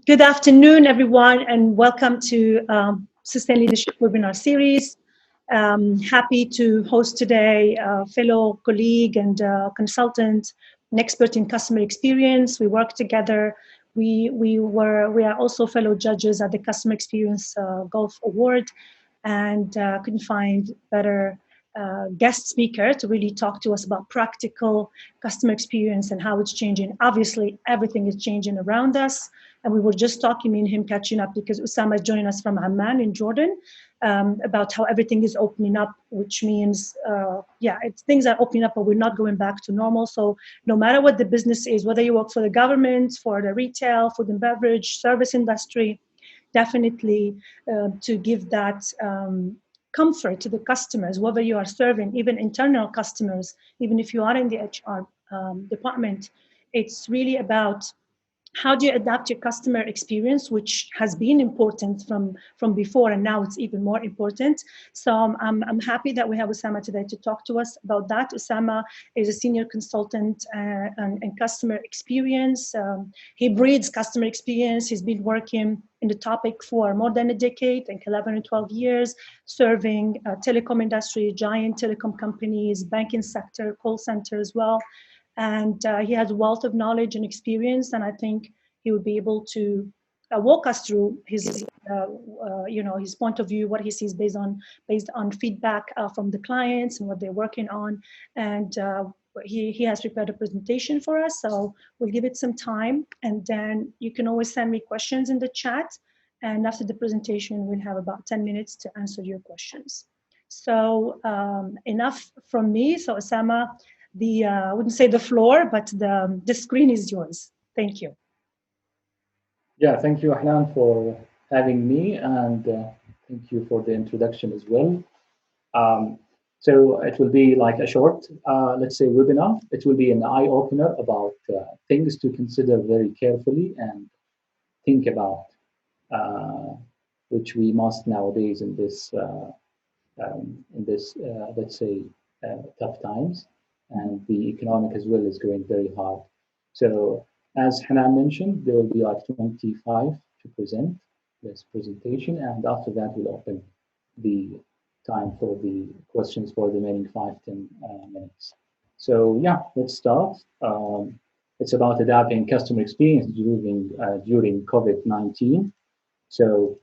Good afternoon, everyone, and welcome to Sustain Leadership Webinar Series. Happy to host today a fellow colleague and consultant, an expert in customer experience. We work together. We are also fellow judges at the Customer Experience Golf Award, and couldn't find better guest speaker to really talk to us about practical customer experience and how it's changing. Obviously, everything is changing around us. And we were just talking, me and him catching up because Usama is joining us from Amman in Jordan about how everything is opening up, which means, things are opening up, but we're not going back to normal. So no matter what the business is, whether you work for the government, for the retail, food and beverage, service industry, definitely to give that comfort to the customers, whether you are serving even internal customers, even if you are in the HR department, it's really about how do you adapt your customer experience, which has been important from before, and now it's even more important. So I'm happy that we have Usama today to talk to us about that. Usama is a senior consultant and customer experience. He breeds customer experience. He's been working in the topic for more than a decade, and 11 or 12 years, serving telecom industry, giant telecom companies, banking sector, call center as well. And he has a wealth of knowledge and experience, and I think he would be able to walk us through his, his point of view, what he sees based on feedback from the clients and what they're working on. And he has prepared a presentation for us, so we'll give it some time, and then you can always send me questions in the chat. And after the presentation, we'll have about 10 minutes to answer your questions. So enough from me. So Osama, I wouldn't say the floor, but the screen is yours. Thank you. Yeah, thank you, Ahlan, for having me, and thank you for the introduction as well. So it will be like a short, let's say, webinar. It will be an eye-opener about things to consider very carefully and think about, which we must nowadays in this, let's say, tough times. And the economic as well is going very hard. So as Hanan mentioned, there will be like 25 to present this presentation, and after that we'll open the time for the questions for the remaining 5-10 minutes. So yeah, let's start. It's about adapting customer experience during COVID-19. So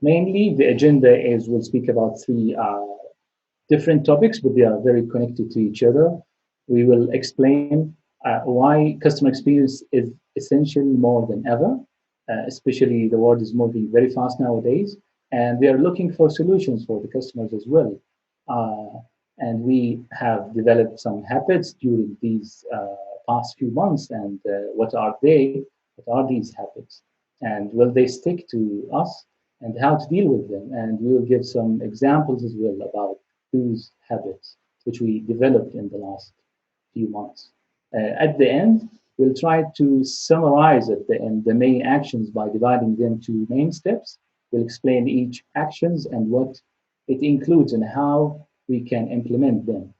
mainly the agenda is we'll speak about three different topics, but they are very connected to each other. We will explain why customer experience is essential more than ever, especially the world is moving very fast nowadays, and they are looking for solutions for the customers as well. And we have developed some habits during these past few months, and what are they? What are these habits? And will they stick to us? And how to deal with them? And we will give some examples as well about those habits which we developed in the last few months. At the end, we'll try to summarize at the end the main actions by dividing them to main steps. We'll explain each actions and what it includes and how we can implement them.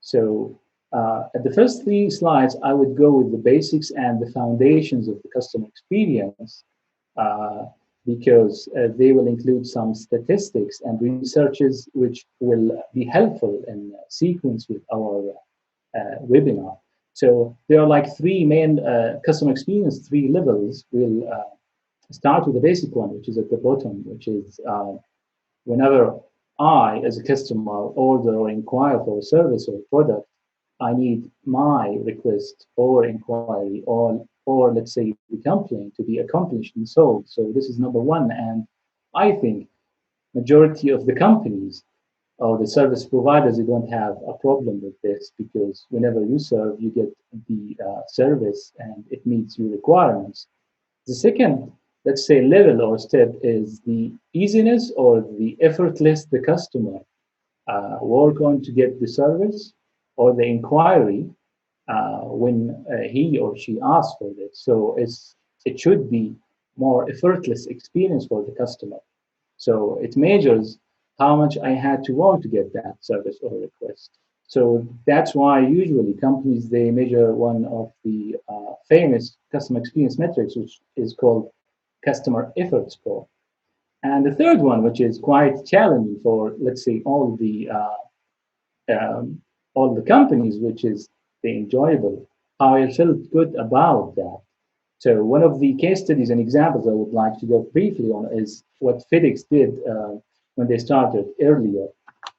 So at the first 3 slides, I would go with the basics and the foundations of the customer experience, because they will include some statistics and researches which will be helpful in sequence with our webinar. So there are like 3 main customer experience, 3 levels. We'll start with the basic one, which is at the bottom, which is whenever I, as a customer, order or inquire for a service or product, I need my request or inquiry or let's say the complaint to be accomplished and solved. So this is number 1. And I think majority of the companies or the service providers, you don't have a problem with this, because whenever you serve, you get the service and it meets your requirements. The second, let's say, level or step is the easiness or the effortless the customer work on to get the service or the inquiry when he or she asks for this. So it should be more effortless experience for the customer. So it measures how much I had to work to get that service or request. So that's why usually companies, they measure one of the famous customer experience metrics, which is called customer effort score. And the third one, which is quite challenging for, let's say, um, all the companies, which is the enjoyable, how I felt good about that. So one of the case studies and examples I would like to go briefly on is what FedEx did when they started earlier.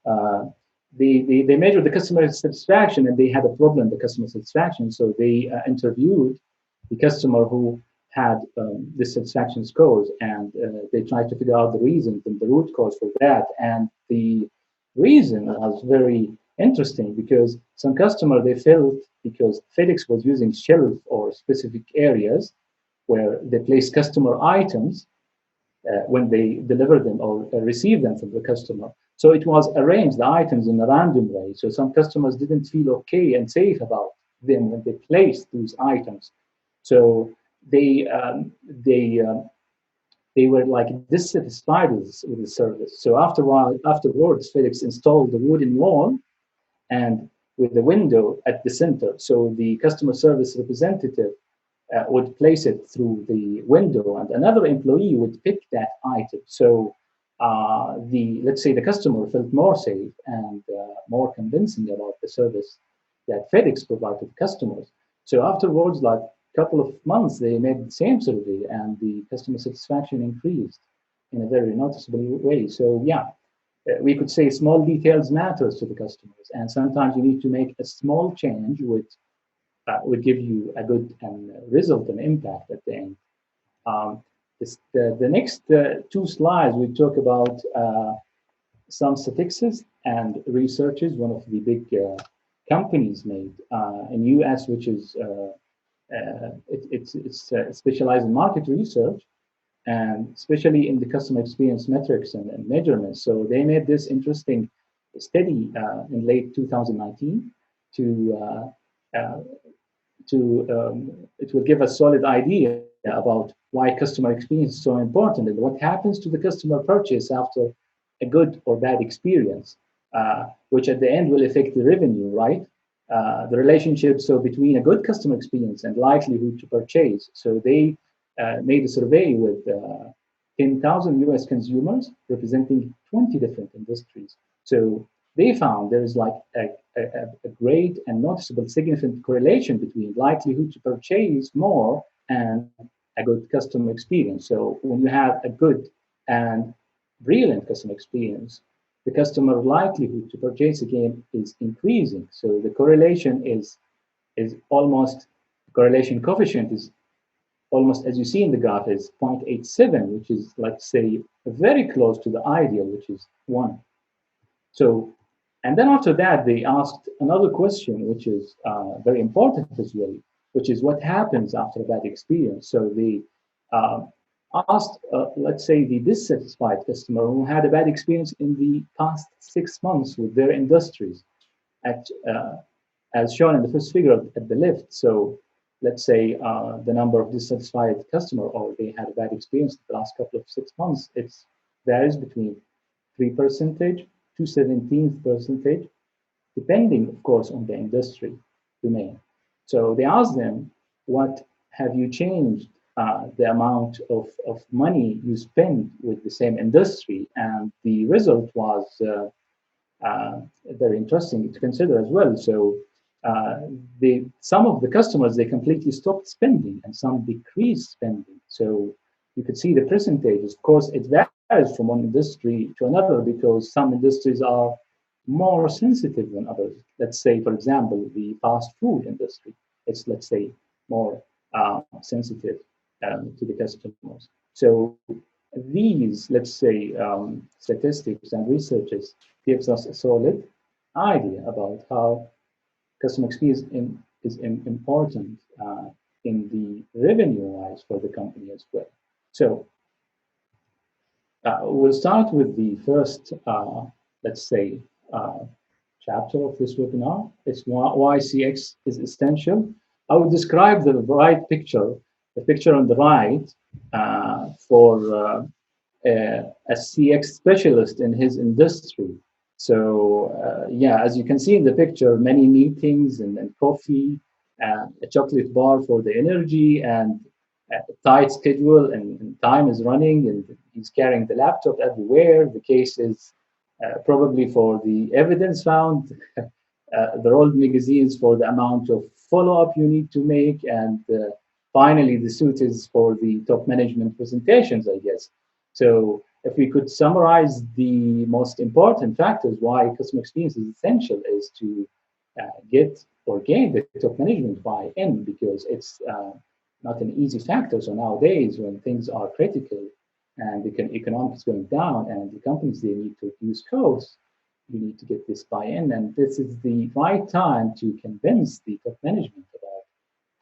Uh, they measured the customer satisfaction, and they had a problem with the customer satisfaction. So they interviewed the customer who had dissatisfaction scores, and they tried to figure out the reasons and the root cause for that. And the reason was very interesting because some customer, they felt because FedEx was using shelf or specific areas where they place customer items when they deliver them or receive them from the customer. So it was arranged, the items, in a random way. So some customers didn't feel okay and safe about them when they placed those items. So they um, they um, they were like dissatisfied with the service. So afterwards, FedEx installed the wooden wall and with the window at the center. So the customer service representative would place it through the window, and another employee would pick that item. So the let's say the customer felt more safe and more convincing about the service that FedEx provided to customers. So afterwards, like a couple of months, they made the same survey, and the customer satisfaction increased in a very noticeable way. So yeah, we could say small details matters to the customers, and sometimes you need to make a small change which would give you a good result and impact at the end. Um, the next two slides, we talk about some statistics and researches one of the big companies made in US, which is it's specialized in market research and especially in the customer experience metrics and measurements. So they made this interesting study in late 2019 to it will give a solid idea about why customer experience is so important and what happens to the customer purchase after a good or bad experience, which at the end will affect the revenue, right? The relationship so between a good customer experience and likelihood to purchase. So they made a survey with 10,000 US consumers representing 20 different industries. So they found there is like a great and noticeable significant correlation between likelihood to purchase more and a good customer experience. So when you have a good and brilliant customer experience, the customer likelihood to purchase again is increasing. So the correlation is almost correlation coefficient is almost, as you see in the graph, is 0.87, which is, like, say, very close to the ideal, which is 1. So, and then after that, they asked another question, which is very important as well, which is what happens after a bad experience. So they uh, asked, let's say, the dissatisfied customer who had a bad experience in the past 6 months with their industries, at as shown in the first figure at the left. So let's say the number of dissatisfied customer or they had a bad experience the last couple of 6 months, it varies between 3% to 17%, depending, of course, on the industry domain. So they asked them, what have you changed the amount of money you spend with the same industry? And the result was very interesting to consider as well. So some of the customers, they completely stopped spending and some decreased spending. So you could see the percentages. Of course, it varies from one industry to another because some industries are more sensitive than others. Let's say, for example, the fast food industry. It's, let's say, more sensitive to the customers. So these, let's say, statistics and researches gives us a solid idea about how customer experience is important in the revenue-wise for the company as well. So we'll start with the first, let's say, chapter of this webinar. It's why CX is essential. I would describe the right picture, the picture on the right, for a CX specialist in his industry. So yeah, as you can see in the picture, many meetings and coffee, a chocolate bar for the energy, and a tight schedule, and time is running, and he's carrying the laptop everywhere. The case is probably for the evidence found, the old magazines for the amount of follow-up you need to make, and finally the suit is for the top management presentations, I guess. So if we could summarize the most important factors why customer experience is essential, is to get or gain the top management buy-in, because it's not an easy factor. So nowadays, when things are critical and the economic is going down and the companies, they need to reduce costs, you need to get this buy-in, and this is the right time to convince the top management about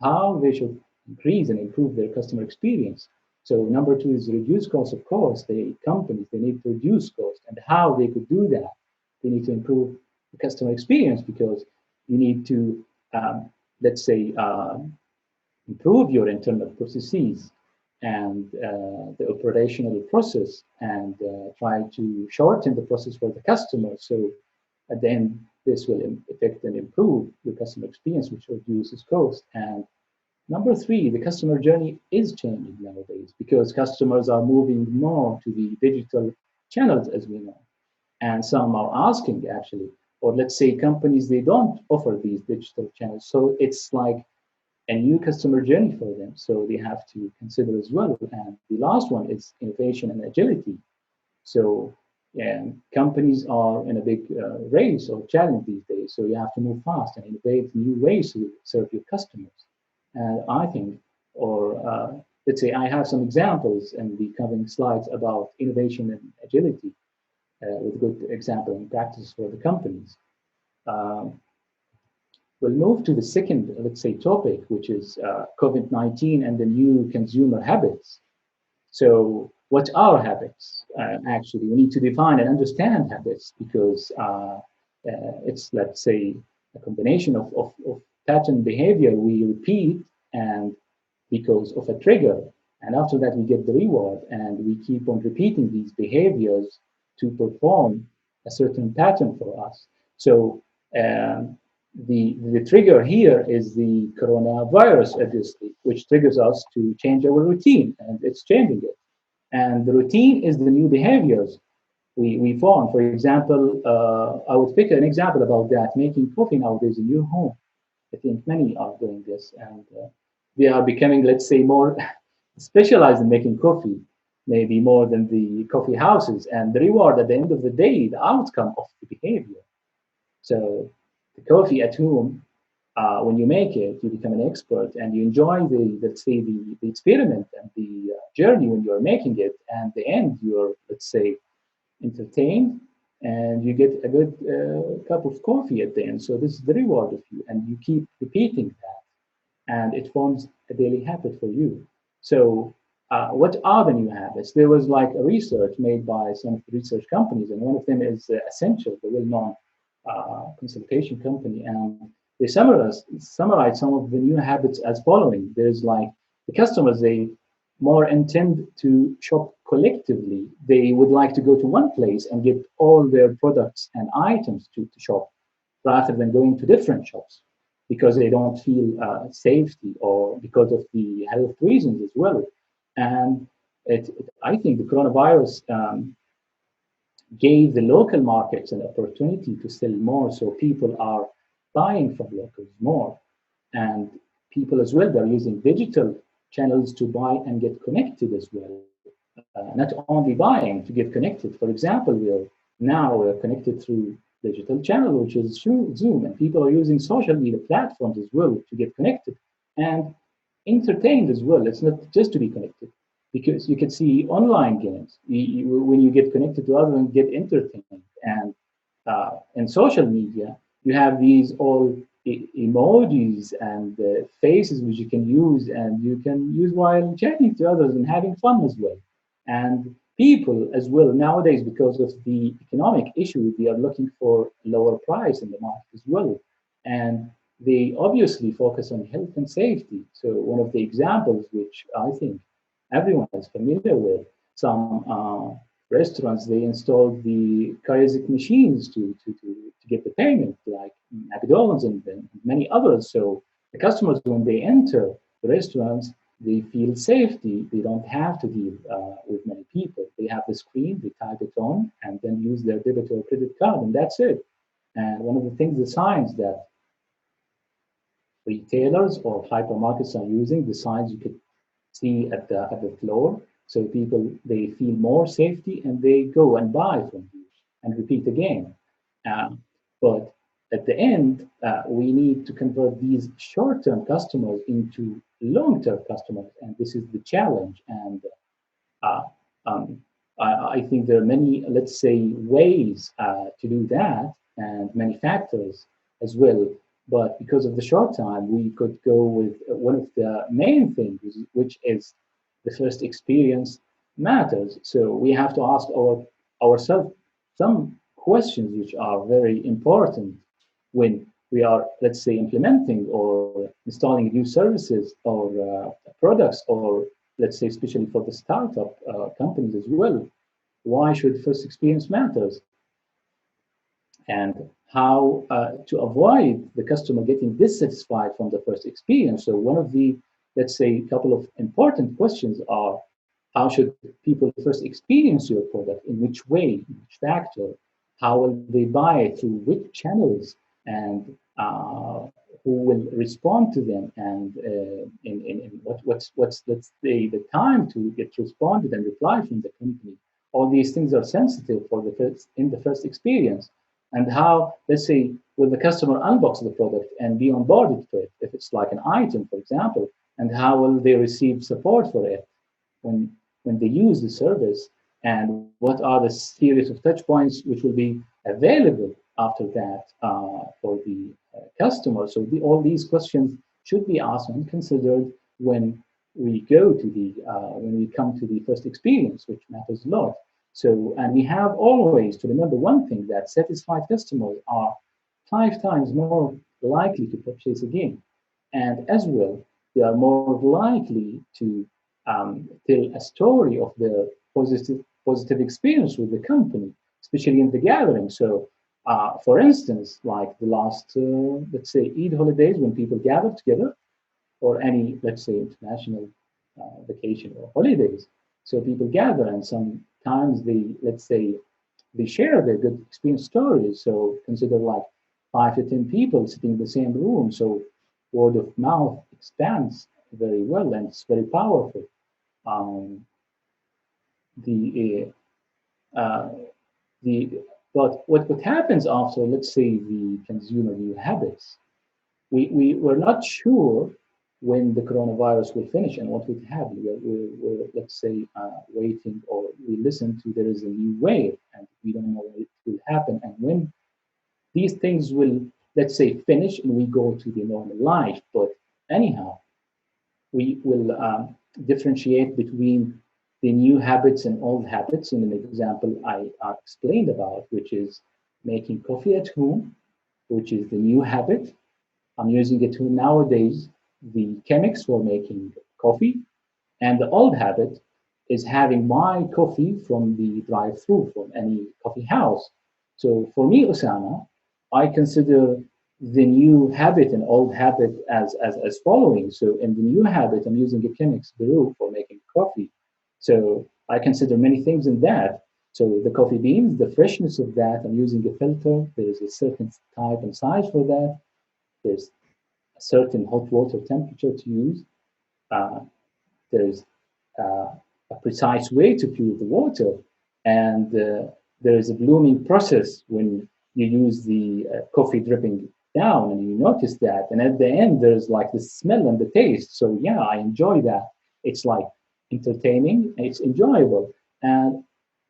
how they should increase and improve their customer experience. So number two is reduce cost. Of course, the companies, they need to reduce cost, and how they could do that, they need to improve the customer experience, because you need to, let's say, improve your internal processes and the operational process, and try to shorten the process for the customer. So at the end, this will affect and improve the customer experience, which reduces cost. And number three, the customer journey is changing nowadays, because customers are moving more to the digital channels, as we know. And some are asking, actually, or let's say companies, they don't offer these digital channels. So it's like a new customer journey for them. So they have to consider as well. And the last one is innovation and agility. So yeah, companies are in a big race or challenge these days. So you have to move fast and innovate new ways to serve your customers. And I think, or let's say I have some examples in the coming slides about innovation and agility, with good example and practice for the companies. Um, we'll move to the second, let's say, topic, which is COVID-19 and the new consumer habits. So what are habits? Actually, we need to define and understand habits, because it's, let's say, a combination of pattern behavior we repeat, and because of a trigger. And after that, we get the reward, and we keep on repeating these behaviors to perform a certain pattern for us. So the trigger here is the coronavirus, obviously, which triggers us to change our routine, and it's changing it. And the routine is the new behaviors we form. For example, I would pick an example about that, making coffee nowadays in your home. I think many are doing this, and they are becoming, let's say, more specialized in making coffee, maybe more than the coffee houses. And the reward at the end of the day, the outcome of the behavior. So the coffee at home, when you make it, you become an expert, and you enjoy the, let's say, the experiment and the journey when you're making it. And the end, you're, let's say, entertained, and you get a good cup of coffee at the end. So this is the reward of you, and you keep repeating that, and it forms a daily habit for you. So what are the new habits? There was like a research made by some of the research companies, and one of them is Essential, the well-known consultation company, and they summarize some of the new habits as following. There's like the customers, they more intend to shop collectively. They would like to go to one place and get all their products and items to shop, rather than going to different shops, because they don't feel safety, or because of the health reasons as well. And I think the coronavirus gave the local markets an opportunity to sell more. So people are buying from locals more. And people as well, they're using digital channels to buy and get connected as well. Not only buying, to get connected. For example, we're connected through digital channel, which is through Zoom, and people are using social media platforms as well to get connected and entertained as well. It's not just to be connected, because you can see online games. When you get connected to others and get entertained, and in social media, you have these all emojis and faces which you can use, and you can use while chatting to others and having fun as well. And people as well nowadays, because of the economic issue, they are looking for lower price in the market as well, and they obviously focus on health and safety. So one of the examples which I think everyone is familiar with, some restaurants, they installed the kiosk machines to get the payment, like McDonald's and many others. So the customers, when they enter the restaurants, they feel safety. They don't have to deal with many people. They have the screen, they type it on, and then use their debit or credit card, and that's it. And one of the things, the signs that retailers or hypermarkets are using, the signs you could see at the floor, so people, they feel more safety and they go and buy from you and repeat again. But at the end, we need to convert these short-term customers into long-term customers, and this is the challenge. And uh, um, I think there are many, let's say, ways to do that, and many factors as well. But because of the short time, we could go with one of the main things, which is the first experience matters. So we have to ask ourselves some questions which are very important when we are, let's say, implementing or installing new services or products, or let's say, especially for the startup companies as well. Why should first experience matters? And how to avoid the customer getting dissatisfied from the first experience. So one of the, let's say, couple of important questions are, how should people first experience your product? In which way? In which factor? How will they buy it? Through which channels? And who will respond to them? And what's let's say the time to get responded and reply from the company? All these things are sensitive for the first in the first experience. And how, let's say, will the customer unbox the product and be onboarded to it, if it's like an item, for example, and how will they receive support for it when when they use the service, and what are the series of touch points which will be available after that for the customer. So all these questions should be asked and considered when we go to the when we come to the first experience, which matters a lot. So, and we have always to remember one thing, that satisfied customers are 5 times more likely to purchase again. And as well, they are more likely to tell a story of their positive experience with the company, especially in the gathering. So, for instance, like the last, let's say, Eid holidays, when people gather together, or any, let's say, international vacation or holidays. So people gather, and sometimes they, let's say, they share their good experience stories. So consider like 5 to 10 people sitting in the same room. So word of mouth expands very well, and it's very powerful. Um, the uh, the but what happens after, let's say, the consumer new habits, we're not sure when the coronavirus will finish and what would happen. We're let's say, waiting, or we listen to there is a new wave, and we don't know when it will happen and when these things will, let's say, finish and we go to the normal life. But anyhow, we will differentiate between the new habits and old habits in an example I explained about, which is making coffee at home, which is the new habit. I'm using it nowadays, the chemics for making coffee, and the old habit is having my coffee from the drive-through from any coffee house. So for me, Osama, I consider the new habit and old habit as following. So in the new habit, I'm using a chemics brew for making coffee. So I consider many things in that. So the coffee beans, the freshness of that, I'm using a filter. There is a certain type and size for that. There's a certain hot water temperature to use. Uh, there's a precise way to pure the water, and there is a blooming process when you use the coffee dripping down, and you notice that. And at the end, there's like the smell and the taste. So yeah, I enjoy that. It's like entertaining, and it's enjoyable, and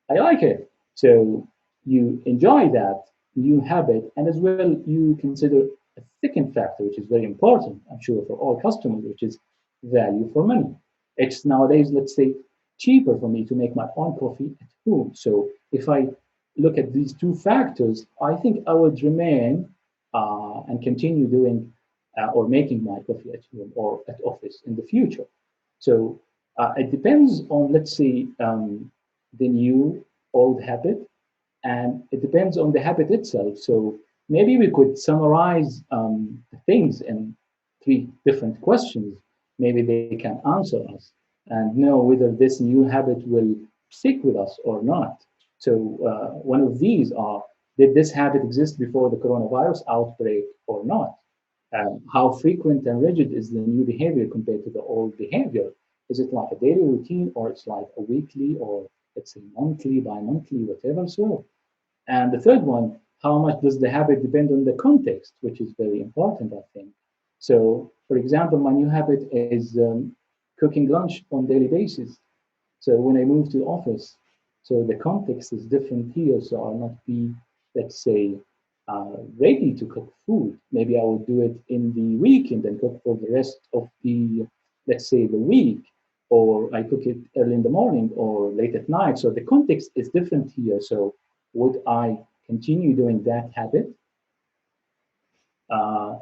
I like it. So you enjoy that new habit, and as well you consider a second factor, which is very important, I'm sure, for all customers, which is value for money. It's nowadays, let's say, cheaper for me to make my own coffee at home. So if I look at these two factors, I think I would remain and continue doing or making my coffee at home or at office in the future. So it depends on, let's say, the new old habit, and it depends on the habit itself. So maybe we could summarize things in three different questions. Maybe they can answer us and know whether this new habit will stick with us or not. So one of these are, did this habit exist before the coronavirus outbreak or not? How frequent and rigid is the new behavior compared to the old behavior? Is it like a daily routine, or it's like a weekly, or let's say monthly, bi-monthly, whatever? So, and the third one, how much does the habit depend on the context, which is very important, I think. So, for example, my new habit is cooking lunch on daily basis. So when I move to office, so the context is different here. So I'll not be, let's say, ready to cook food. Maybe I will do it in the weekend and cook for the rest of the, let's say, the week, or I cook it early in the morning or late at night. So the context is different here. So would I continue doing that habit? Uh,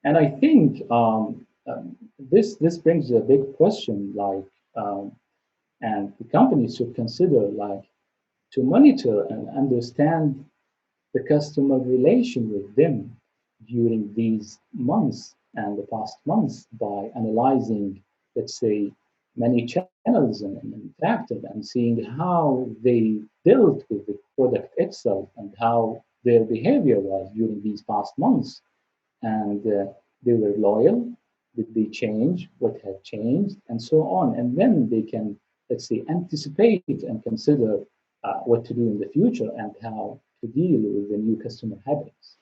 and I think this brings a big question, like, and the companies should consider, like, to monitor and understand the customer relation with them during these months and the past months by analyzing, let's say, many channels and factors, and seeing how they dealt with the product itself and how their behavior was during these past months. And they were loyal. Did they change? What had changed? And so on. And then they can, let's say, anticipate and consider what to do in the future and how to deal with the new customer habits.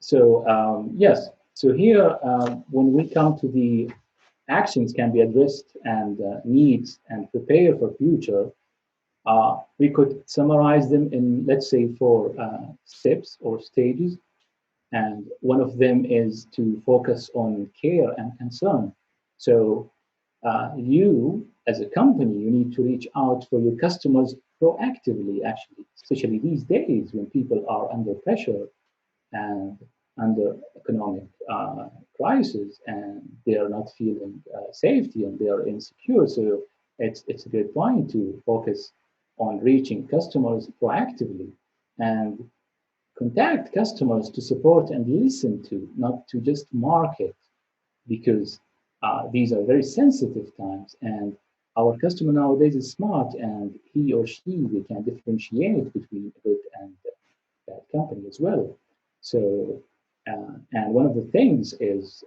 So yes, so here when we come to the actions can be addressed and needs and prepare for future, we could summarize them in, let's say, four steps or stages. And one of them is to focus on care and concern. So you, as a company, you need to reach out for your customers proactively, actually, especially these days when people are under pressure and under economic crisis, and they are not feeling safety and they are insecure. So it's a good point to focus on reaching customers proactively and contact customers to support and listen to, not to just market, because these are very sensitive times. And our customer nowadays is smart, and he or she, they can differentiate between a good and bad company as well. So, and one of the things is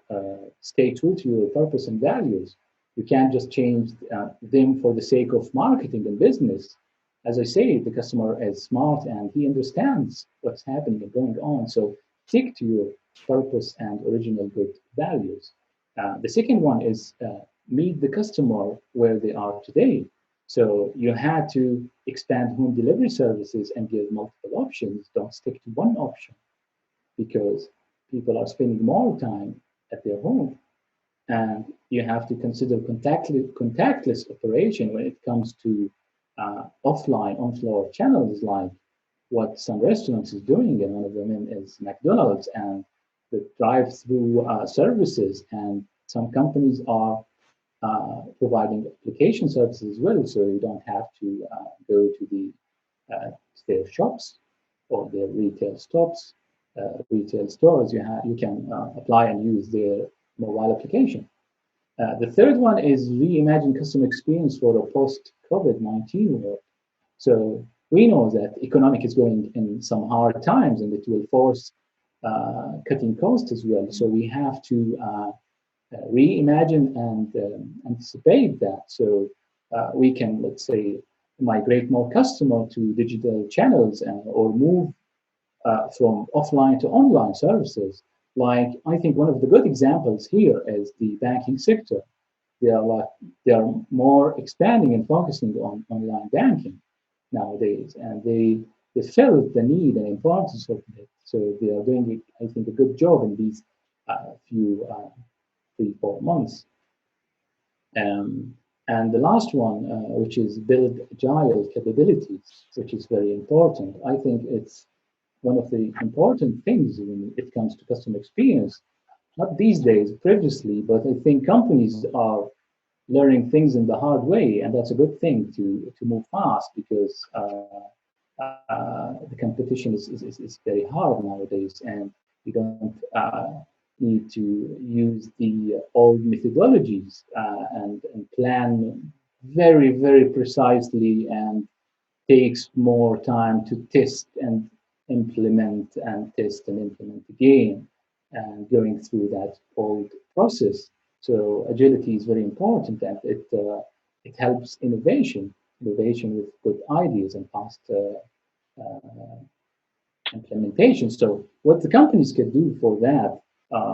stay true to your purpose and values. You can't just change them for the sake of marketing and business. As I say, the customer is smart and he understands what's happening and going on. So stick to your purpose and original good values. The second one is meet the customer where they are today. So you had to expand home delivery services and give multiple options. Don't stick to one option, because people are spending more time at their home. And you have to consider contactless operation when it comes to offline, on-floor channels, like what some restaurants is doing, and one of them is McDonald's, and the drive-through services. And some companies are providing application services as well, so you don't have to go to their shops or their retail stores. You can apply and use their mobile application. The third one is reimagine customer experience for a post-COVID-19 world. So we know that economic is going in some hard times, and it will force cutting costs as well. So we have to reimagine and anticipate that. So we can, let's say, migrate more customer to digital channels or move from offline to online services. Like, I think one of the good examples here is the banking sector. They are more expanding and focusing on online banking nowadays, and they felt the need and importance of it. So they are doing, I think, a good job in these few 3 4 months. And the last one, which is build agile capabilities, which is very important. I think it's one of the important things when it comes to customer experience. Not these days, previously, but I think companies are learning things in the hard way, and that's a good thing to move fast because the competition is very hard nowadays, and you don't need to use the old methodologies and plan very precisely, and takes more time to test and implement and test and implement again, and going through that old process. So agility is very important, and it helps innovation with good ideas and fast implementation. So what the companies could do for that,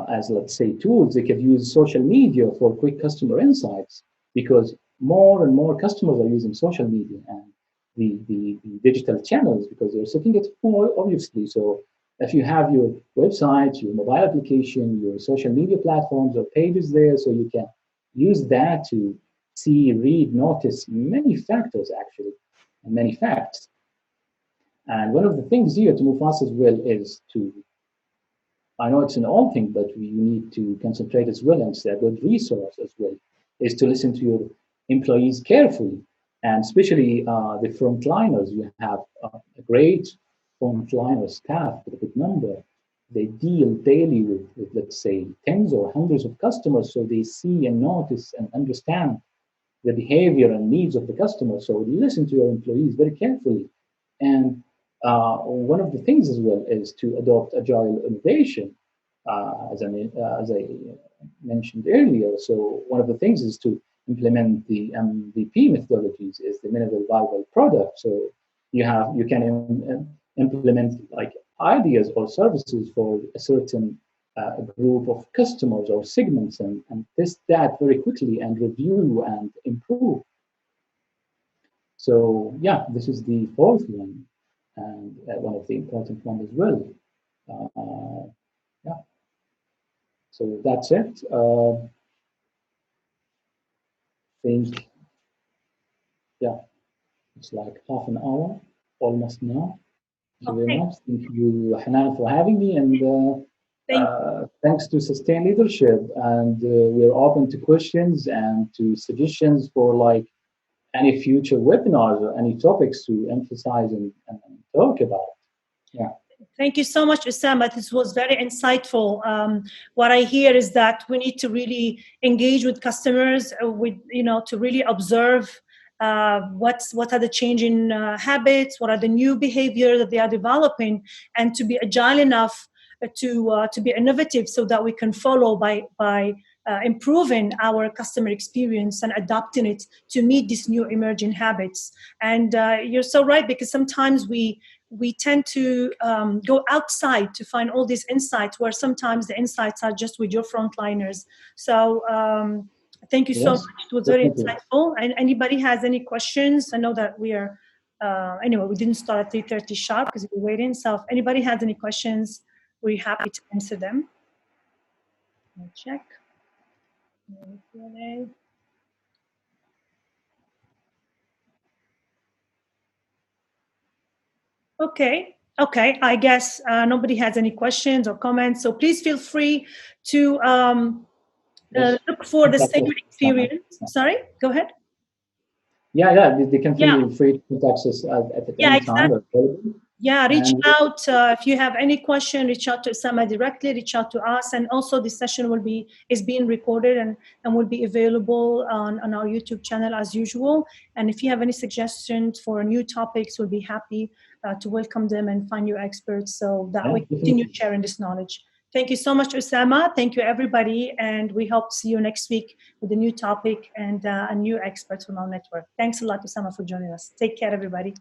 as let's say tools, they could use social media for quick customer insights, because more and more customers are using social media and the digital channels, because they're setting it more obviously. So if you have your website, your mobile application, your social media platforms or pages there, so you can use that to see, read, notice many factors actually, and many facts. And one of the things here to move fast as well is to, I know it's an old thing, but we need to concentrate as well, and it's a good resource as well, is to listen to your employees carefully, and especially the frontliners. You have a great frontliner staff with a good number. They deal daily with, let's say, tens or hundreds of customers, so they see and notice and understand the behavior and needs of the customer. So listen to your employees very carefully. And one of the things as well is to adopt agile innovation, as I mentioned earlier. So one of the things is to implement the MVP methodologies, is the minimal viable product. So you can implement like ideas or services for a certain group of customers or segments, and test that very quickly and review and improve. So yeah, this is the fourth one, and one of the important ones as well. Yeah, so that's it. Think, yeah, it's like half an hour almost now. Thank you very Okay. much. Thank you, Hanan, for having me, and Thank thanks to Sustain Leadership. And we're open to questions and to suggestions for like any future webinars or any topics to emphasize and talk about. Yeah. Thank you so much, Usama. This was very insightful. What I hear is that we need to really engage with customers, with to really observe what are the changing habits, what are the new behavior that they are developing, and to be agile enough to be innovative, so that we can follow by improving our customer experience and adapting it to meet these new emerging habits. And you're so right, because sometimes we tend to go outside to find all these insights, where sometimes the insights are just with your frontliners. So thank you so Yes, much. It was very definitely. insightful. And anybody has any questions? I know that we are, anyway, we didn't start at 3:30 sharp because we were waiting. So if anybody has any questions, we're happy to answer them. I'll check. Okay. I guess nobody has any questions or comments. So please feel free to Yes. look for the Contact same us. experience. Sorry, go ahead. Yeah. They can Yeah, feel free to contact us at yeah, any time. exactly. We're available. Yeah, reach And out if you have any question. Reach out to Sama directly. Reach out to us, and also this session is being recorded and will be available on our YouTube channel as usual. And if you have any suggestions for new topics, we'll be happy to welcome them and find new experts, so that yeah, we continue definitely. sharing this knowledge. Thank you so much, Usama. Thank you, everybody, and we hope to see you next week with a new topic and a new expert from our network. Thanks a lot, Usama, for joining us. Take care, everybody.